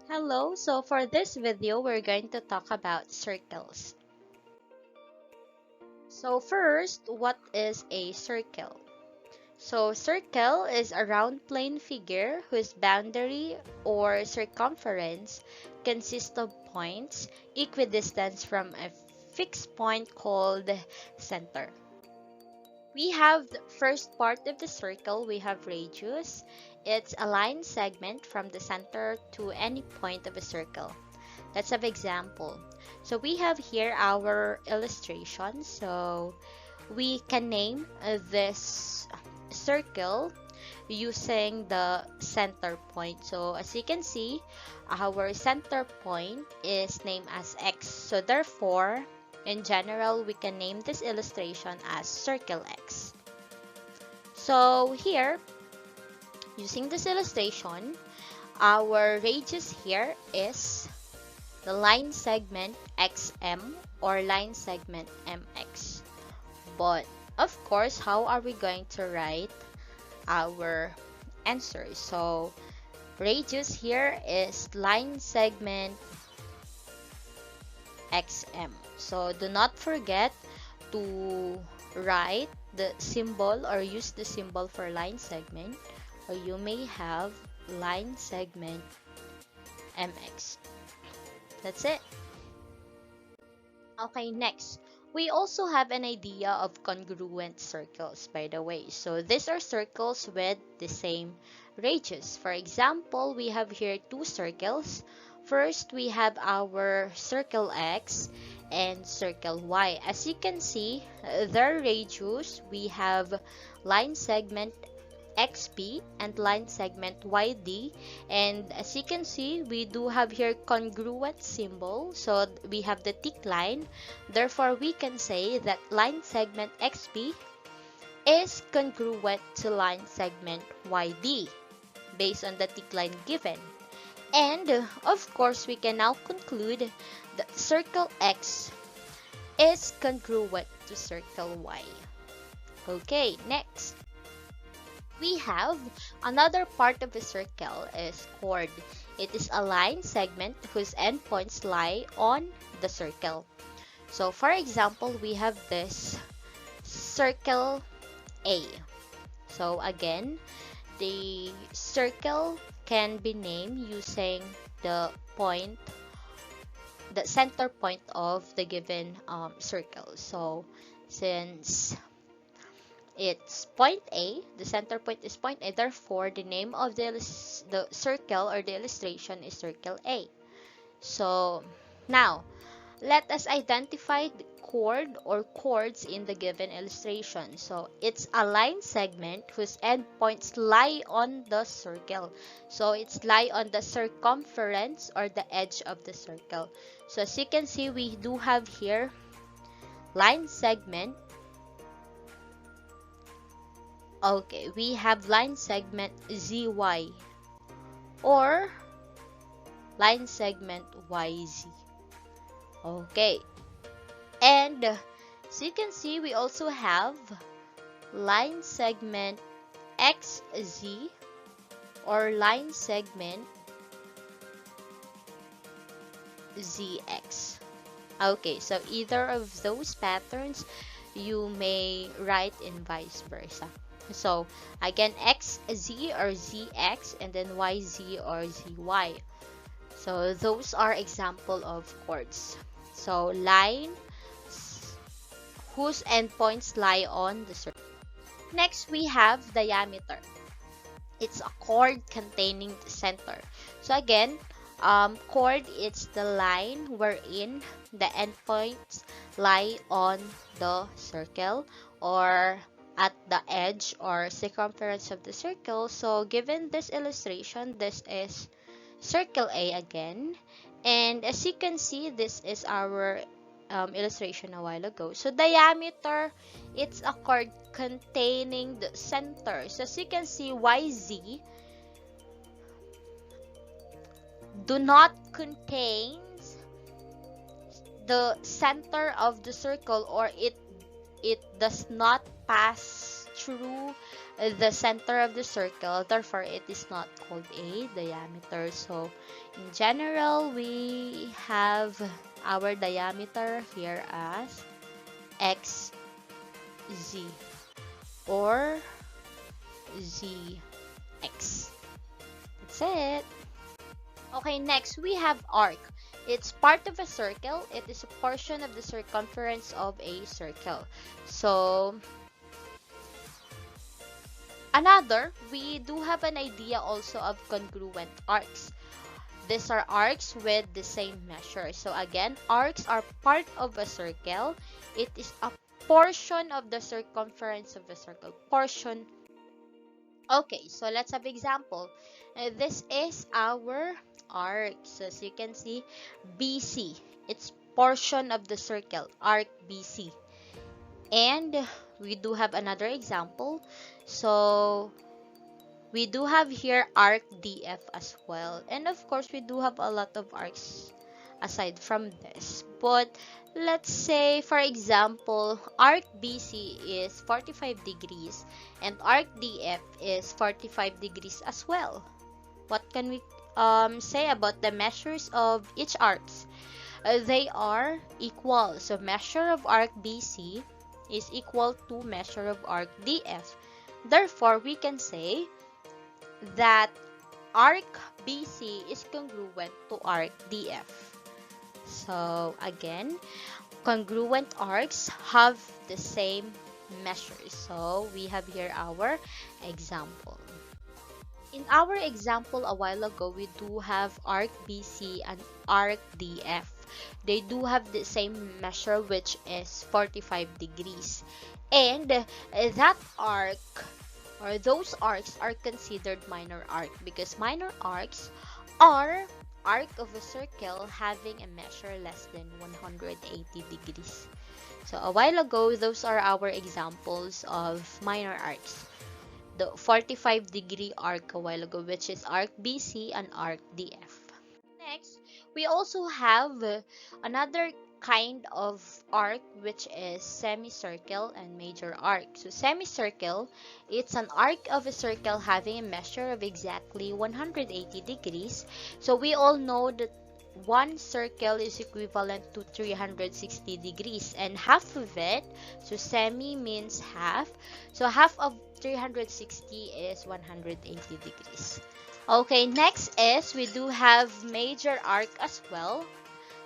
Hello, so for this video, we're going to talk about circles. So first, what is a circle? So circle is a round plane figure whose boundary or circumference consists of points equidistant from a fixed point called center. We have the first part of the circle, we have radius. It's a line segment from the center to any point of a circle. Let's have example. So we have here our illustration. So we can name this circle using the center point. So as you can see, our center point is named as X. So therefore, in general, we can name this illustration as circle X. So here, using this illustration, our radius here is the line segment XM or line segment MX. But of course, how are we going to write our answer? So radius here is line segment XM. So do not forget to write the symbol or use the symbol for line segment, or you may have line segment MX. That's it. Okay, next. We also have an idea of congruent circles, by the way. So these are circles with the same radius. For example, we have here two circles. First, we have our circle X and circle Y. As you can see, their radius, we have line segment XP and line segment YD, and as you can see, we do have here congruent symbol, so we have the tick line. Therefore, we can say that line segment XP is congruent to line segment YD based on the tick line given. And of course, we can now conclude that circle X is congruent to circle Y. Okay, next. We have another part of the circle is chord. It is a line segment whose endpoints lie on the circle. So for example, we have this circle A. So again, the circle can be named using the point, the center point of the given circle. So since it's point A, the center point is point A, therefore the name of the circle or the illustration is circle A. So now, let us identify the chord or chords in the given illustration. So it's a line segment whose endpoints lie on the circle. So it's lie on the circumference or the edge of the circle. So as you can see, we do have here line segment. Okay, we have line segment ZY or line segment YZ. Okay, and so you can see we also have line segment XZ or line segment ZX. Okay, so either of those patterns you may write in vice versa. So again, XZ or ZX and then YZ or ZY. So those are example of chords. So line whose endpoints lie on the circle. Next, we have diameter. It's a chord containing the center. So again, chord, it's the line wherein the endpoints lie on the circle or at the edge or circumference of the circle. So given this illustration, this is circle A again, and as you can see, this is our illustration a while ago. So diameter, it's a chord containing the center. So as you can see, YZ do not contain the center of the circle, or it does not pass through the center of the circle, therefore it is not called a diameter. So in general, we have our diameter here as xz or zx. That's it. Okay, next we have arc. It's part of a circle. It is a portion of the circumference of a circle. So we do have an idea also of congruent arcs. These are arcs with the same measure. So again, arcs are part of a circle. It is a portion of the circumference of a circle. Portion. Okay, so let's have example. This is our arc. So as you can see, BC. It's portion of the circle, arc BC. And we do have another example. So we do have here arc DF as well. And of course, we do have a lot of arcs aside from this. But let's say, for example, arc BC is 45 degrees and arc DF is 45 degrees as well. What can we say about the measures of each arcs? They are equal. So measure of arc BC is equal to measure of arc DF. Therefore, we can say that arc BC is congruent to arc DF. So again, congruent arcs have the same measures. So we have here our example. In our example a while ago, we do have arc BC and arc DF. They do have the same measure, which is 45 degrees. And that arc or those arcs are considered minor arc because minor arcs are arc of a circle having a measure less than 180 degrees. So a while ago, those are our examples of minor arcs. The 45 degree arc a while ago, which is arc BC and arc DF. Next, we also have another kind of arc, which is semicircle and major arc. So semicircle, it's an arc of a circle having a measure of exactly 180 degrees. So we all know that one circle is equivalent to 360 degrees and half of it, so semi means half, so half of 360 is 180 degrees. Okay, next is we do have major arc as well.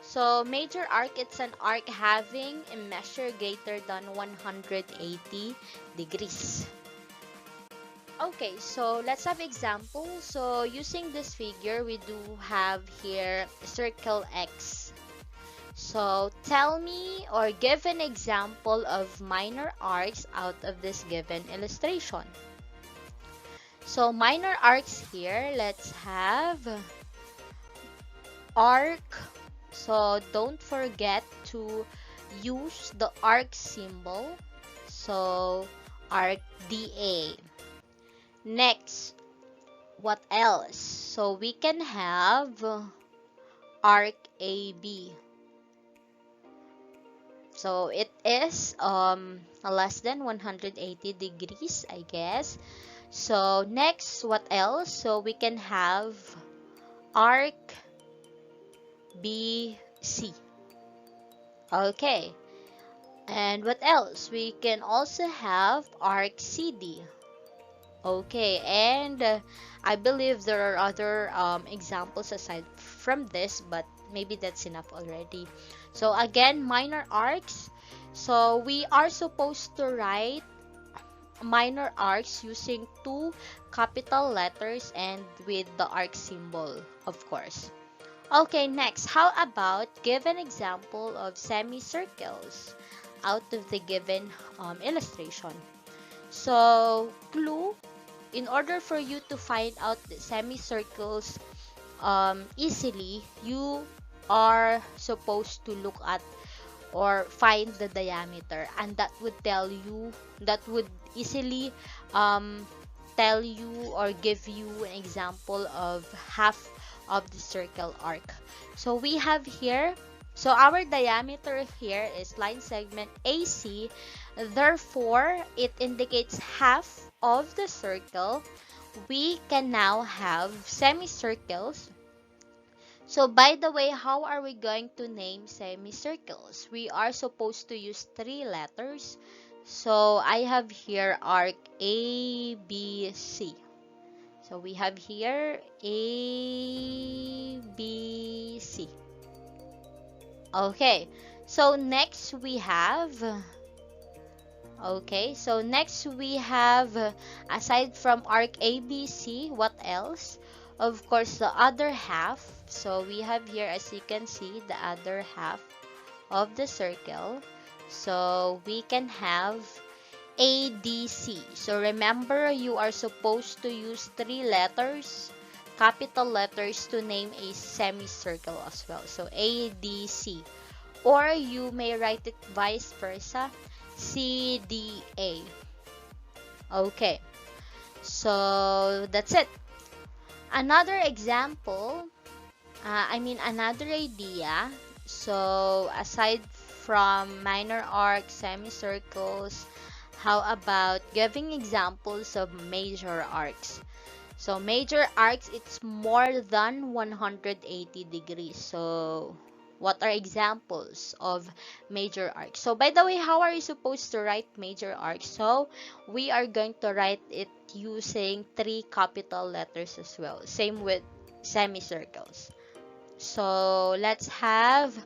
So major arc, it's an arc having a measure greater than 180 degrees. Okay, so let's have example. So using this figure, we do have here circle X. So tell me or give an example of minor arcs out of this given illustration. So minor arcs here, let's have arc. So don't forget to use the arc symbol. So arc DA. Next, what else? So we can have arc AB. So it is less than 180 degrees, I guess. So next, what else? So we can have arc BC. Okay. And what else? We can also have arc CD. Okay, and I believe there are other examples aside from this, but maybe that's enough already. So again, minor arcs. So we are supposed to write minor arcs using two capital letters and with the arc symbol, of course. Okay, next, how about give an example of semicircles out of the given illustration. So clue, in order for you to find out the semicircles easily, you are supposed to look at or find the diameter, and that would easily tell you or give you an example of half of the circle arc. So we have here So our diameter here is line segment AC. Therefore, it indicates half of the circle. We can now have semicircles. So by the way, how are we going to name semicircles? We are supposed to use 3 letters. So I have here arc A, B, C. So we have here A, B, C. Okay, so next we have, aside from arc ABC, what else? Of course, the other half. So we have here, as you can see, the other half of the circle. So we can have ADC. So remember, you are supposed to use 3 letters, capital letters, to name a semicircle as well. So ADC. Or you may write it vice versa, CDA. Okay, so that's it. Another example, another idea. So aside from minor arcs, semicircles, how about giving examples of major arcs? So major arcs, it's more than 180 degrees. So what are examples of major arcs? So by the way, how are you supposed to write major arcs? So we are going to write it using 3 capital letters as well. Same with semicircles. So let's have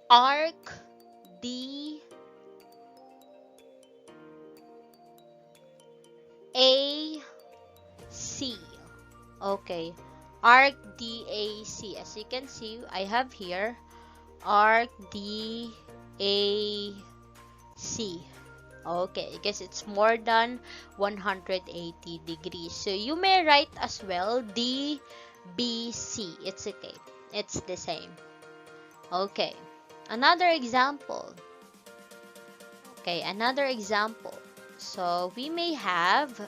arc D A C. Okay, arc DAC. As you can see, I have here arc DAC. Okay, because it's more than 180 degrees. So you may write as well DBC. It's okay. It's the same. Okay, another example. So we may have,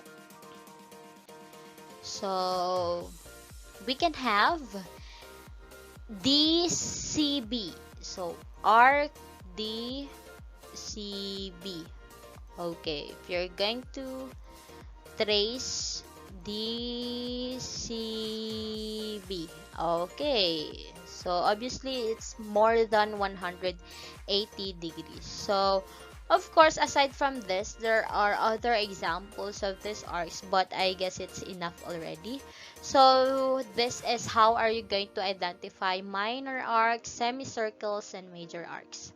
we can have DCB. So arc DCB. Okay, if you're going to trace DCB. Okay, so obviously it's more than 180 degrees. So of course, aside from this, there are other examples of these arcs, but I guess it's enough already. So this is how are you going to identify minor arcs, semicircles, and major arcs.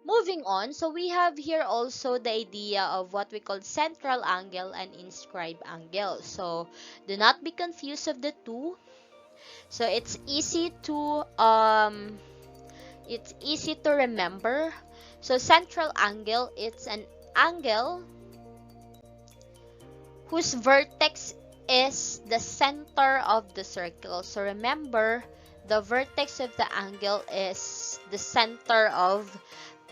Moving on, so we have here also the idea of what we call central angle and inscribed angle. So do not be confused of the two. So it's easy to remember. So central angle, it's an angle whose vertex is the center of the circle. So remember, the vertex of the angle is the center of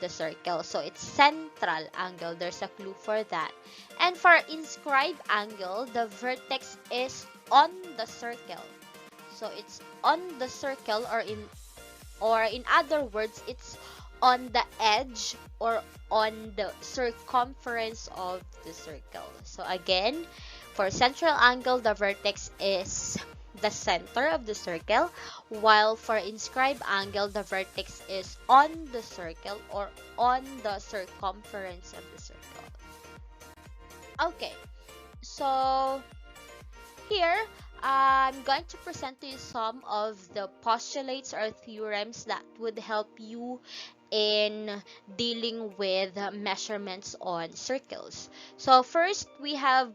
the circle. So it's central angle. There's a clue for that. And for inscribed angle, the vertex is on the circle. So it's on the circle, or in other words, it's on the edge or on the circumference of the circle. So again, for central angle, the vertex is the center of the circle, while for inscribed angle, the vertex is on the circle or on the circumference of the circle. Okay, so here I'm going to present to you some of the postulates or theorems that would help you in dealing with measurements on circles. So first we have,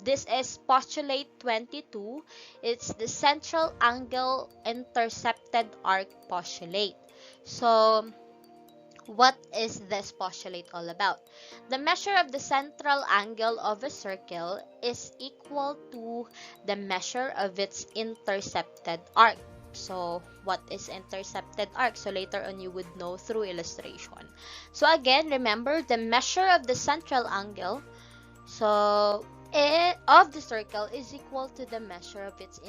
this is postulate 22. It's the central angle intercepted arc postulate. So what is this postulate all about? The measure of the central angle of a circle is equal to the measure of its intercepted arc. So what is intercepted arc? So later on you would know through illustration. So again, remember the measure of the central angle of the circle is equal to the measure of its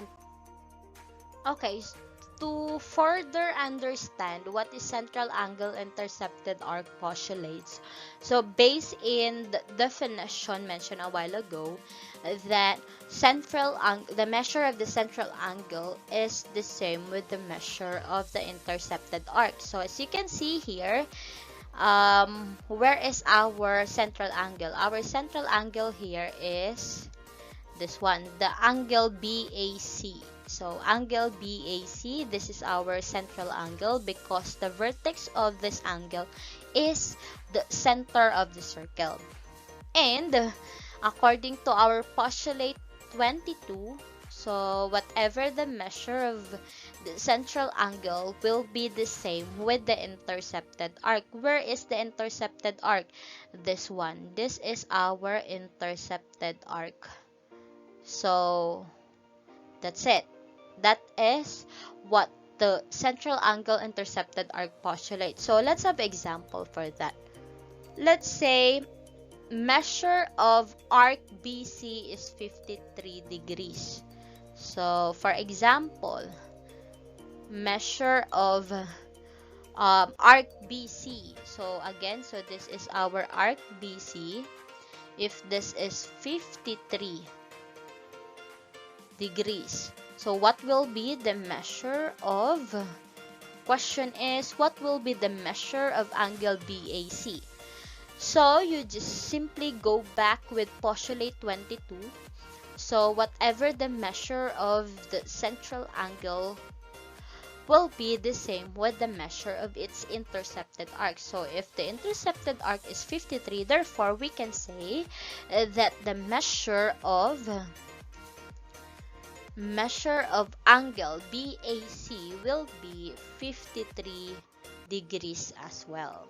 Okay, to further understand what is central angle intercepted arc postulates, so based in the definition mentioned a while ago, that the measure of the central angle is the same with the measure of the intercepted arc. So as you can see here, where is our central angle? Our central angle here is this one, the angle BAC. So angle BAC, this is our central angle because the vertex of this angle is the center of the circle. And according to our postulate 22, so whatever the measure of the central angle will be the same with the intercepted arc. Where is the intercepted arc? This one. This is our intercepted arc. So that's it. That is what the central angle intercepted arc postulates. So let's have example for that. Let's say measure of arc BC is 53 degrees. So for example, measure of arc BC. So again, so this is our arc BC. If this is 53 degrees, so what will be the measure of, question is, what will be the measure of angle BAC? So you just simply go back with postulate 22. So whatever the measure of the central angle will be the same with the measure of its intercepted arc. So if the intercepted arc is 53, therefore we can say that the measure of angle BAC will be 53 degrees as well.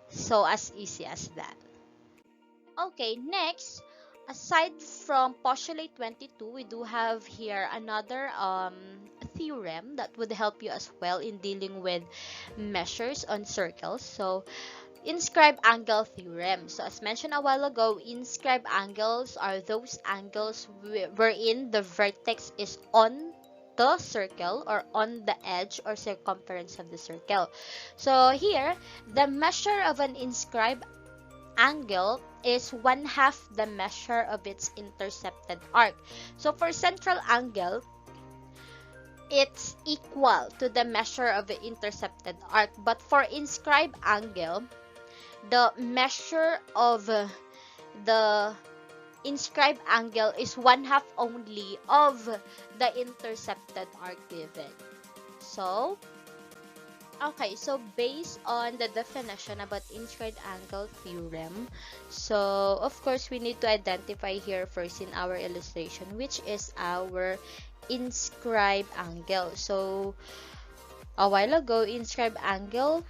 So as easy as that. Okay, next, aside from postulate 22, we do have here another theorem that would help you as well in dealing with measures on circles. So inscribed angle theorem. So as mentioned a while ago, inscribed angles are those angles wherein the vertex is on the circle or on the edge or circumference of the circle. So here, the measure of an inscribed angle is 1/2 the measure of its intercepted arc. So for central angle, it's equal to the measure of the intercepted arc. But for inscribed angle, the measure of the inscribed angle is 1/2 only of the intercepted arc given. So, okay, so based on the definition about inscribed angle theorem, so of course we need to identify here first in our illustration which is our inscribed angle. So a while ago, inscribed angle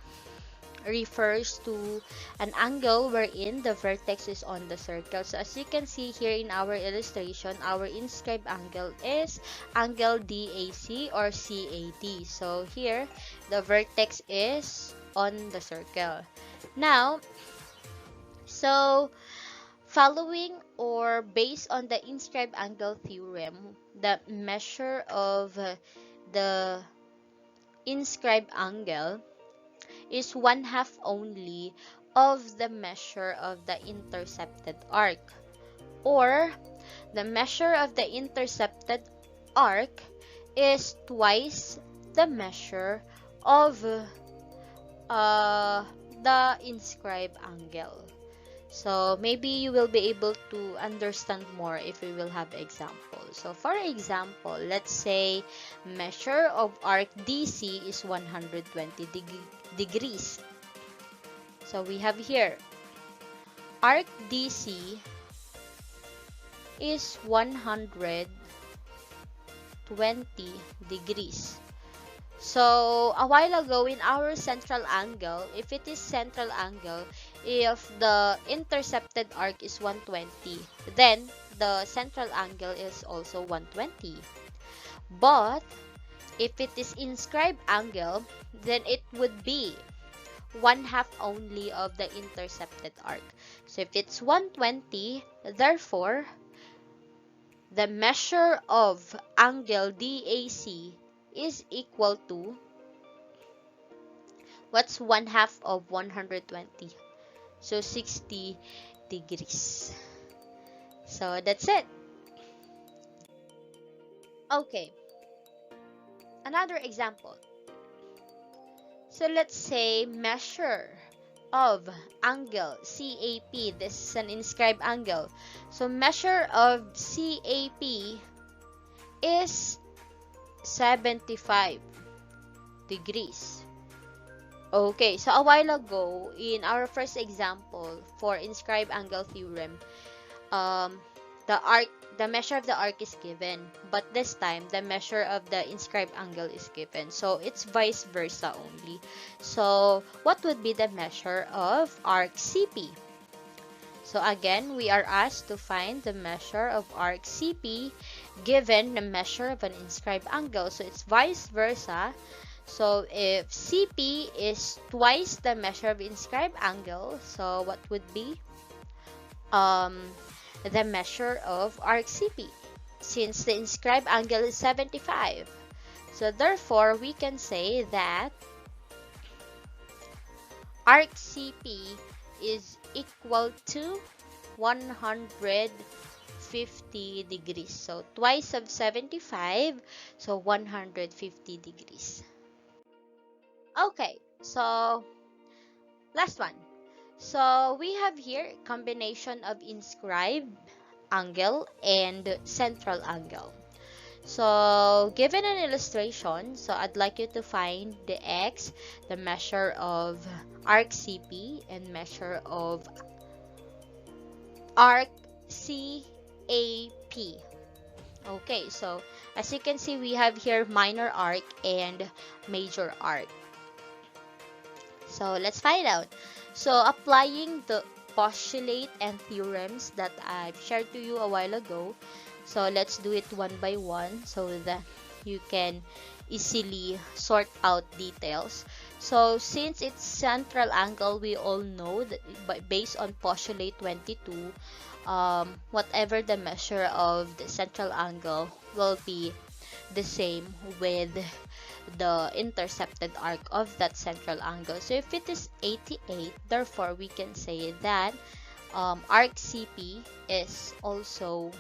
refers to an angle wherein the vertex is on the circle. So as you can see here in our illustration, our inscribed angle is angle DAC or CAD. So here, the vertex is on the circle. Now, so following or based on the inscribed angle theorem, the measure of the inscribed angle is 1/2 only of the measure of the intercepted arc, or the measure of the intercepted arc is twice the measure of the inscribed angle. So maybe you will be able to understand more if we will have examples. So for example, let's say measure of arc DC is 120 degrees. So we have here arc DC is 120 degrees. So a while ago in our central angle, if it is central angle, if the intercepted arc is 120, then the central angle is also 120. But if it is inscribed angle, then it would be 1/2 only of the intercepted arc. So if it's 120, therefore, the measure of angle DAC is equal to, what's 1/2 of 120? So 60 degrees. So that's it. Okay, another example. So let's say measure of angle CAP. This is an inscribed angle. So measure of CAP is 75 degrees. Okay, so a while ago, in our first example for inscribed angle theorem, um, the measure of the arc is given, but this time the measure of the inscribed angle is given, so it's vice versa only. So what would be the measure of arc CP? So again, we are asked to find the measure of arc CP given the measure of an inscribed angle, so it's vice versa. So if CP is twice the measure of inscribed angle, so what would be the measure of arc CP, since the inscribed angle is 75. So therefore, we can say that arc CP is equal to 150 degrees. So twice of 75, so 150 degrees. Okay, so last one. So we have here combination of inscribed angle and central angle. So given an illustration, so I'd like you to find the x, the measure of arc CP, and measure of arc CAP. Okay, so as you can see, we have here minor arc and major arc. So let's find out. So applying the postulate and theorems that I've shared to you a while ago, so let's do it one by one so that you can easily sort out details. So since it's central angle, we all know that based on postulate 22, whatever the measure of the central angle will be the same with the intercepted arc of that central angle. So if it is 88, therefore we can say that arc CP is also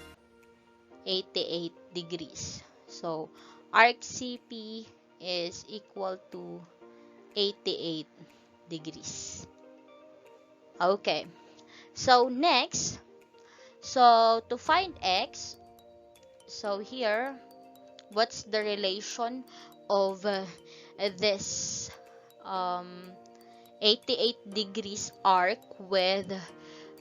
88 degrees. So arc CP is equal to 88 degrees. Okay, so next, so to find x, so here, what's the relation of this 88 degrees arc with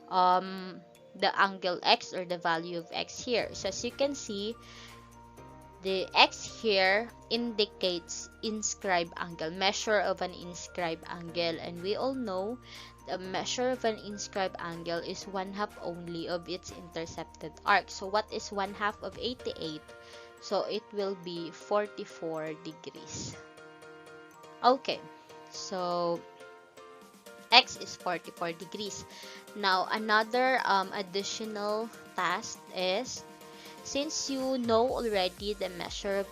the angle x, or the value of x here? So as you can see, the x here indicates inscribed angle, measure of an inscribed angle, and we all know the measure of an inscribed angle is 1/2 only of its intercepted arc. So what is 1/2 of 88? So it will be 44 degrees. Okay, so x is 44 degrees. Now another additional task is, since you know already the measure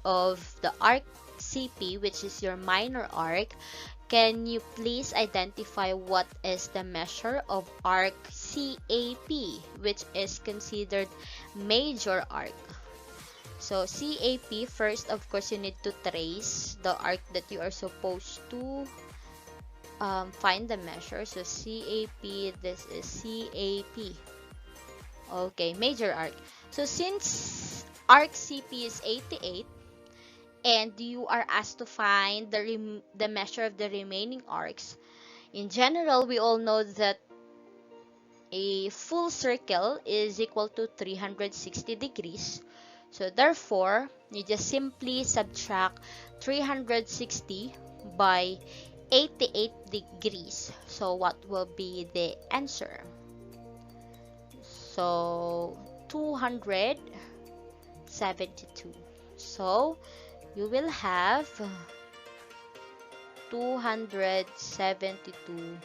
of the arc CP, which is your minor arc, can you please identify what is the measure of arc CAP, which is considered major arc? So CAP, first of course you need to trace the arc that you are supposed to find the measure. So CAP, this is CAP. Okay, major arc. So since arc CP is 88 and you are asked to find the measure of the remaining arcs, in general we all know that a full circle is equal to 360 degrees. So therefore, you just simply subtract 360 by 88 degrees. So what will be the answer? So 272. So you will have 272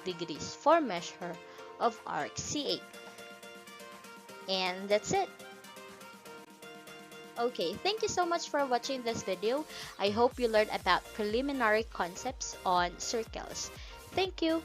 degrees for measure of arc CA. And that's it. Okay, thank you so much for watching this video. I hope you learned about preliminary concepts on circles. Thank you.